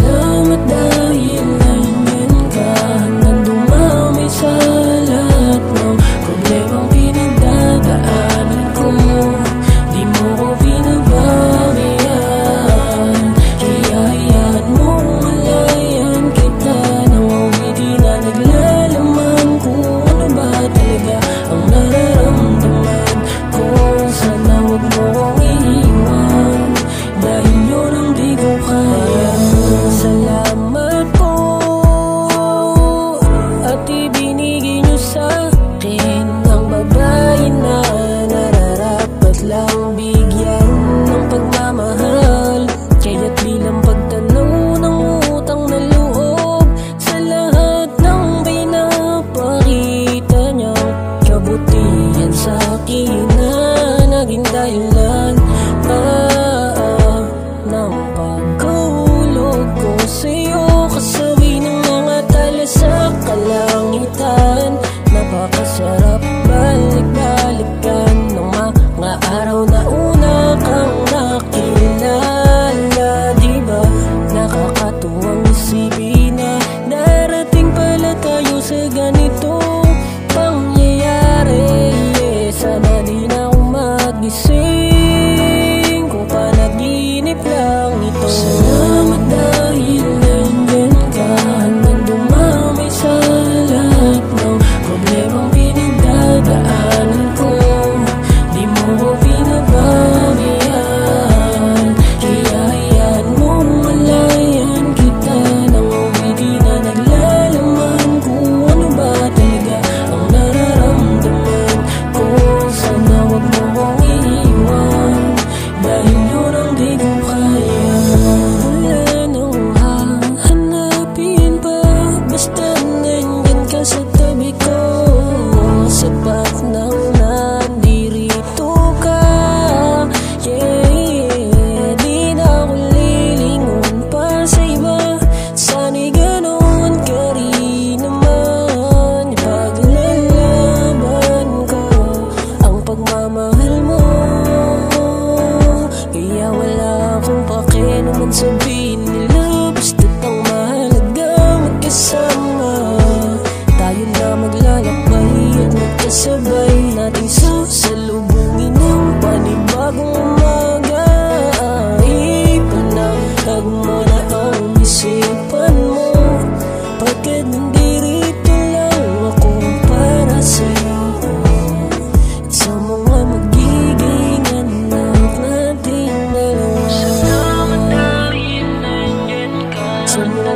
Salamat dahil nandiyan ka, handang dumamay sa lahat ng problemang pinagdadaanan ko. Di mo ko pinababayaan, kaya hayaan mong malayan kita nang mawidi na naglalaman kung ano ba talaga ang nararamdaman ko. Sana huwag mo kong iiwan, dahil yun ang di ko kaya. Salamat po at ibinigay niyo sa akin ang babae na nararapat lang bigyan ng pagmamahal. Kaya't bilang pagtanaw ng utang na loob sa lahat ng pinapakita niyang kabutihan sa akin na naging dahilan ng pagkaulog ko sa'yo, kasabi ng mga tala sa kalangitan. Napakasarap balik-balikan ng mga araw na una kang nakilala. Diba nakakatuwang isipin na darating pala tayo sa ganitong pangyayari. Sana di na ako magising kung panaginip lang ito. Salamat dahil nandiyan ka, handang dumamay sa lahat ng problemang pinagdadaanan ko. Di mo ko pinababayaan, kaya hayaan mong malayan kita nang mawidi na naglalaman kung ano ba talaga ang nararamdaman ko. Sana huwag mo kong iiwan, dahil yun ang di ko kaya. Wala nang hahanapin pa, basta nandyan ka sa tabi ko. Sapat nang nandirito ka, yeah. Di na ako lilingon pa sa iba, sana'y ganoon ka rin naman. Ipaglalaban ko ang pagmamahal mo, kaya wala akong pakialaman sabihin nila. Basta't ang mahalaga magkasama tayo na maglalakbay at magkasabay nating sasalubungin ng panibagong umaga. Ipanatag mo na ang isipan mo, pagkat nandirito lang ako para sa'yo at sa mga magiging anak nating dalawa. Salamat dahil nandiyan ka, sa mga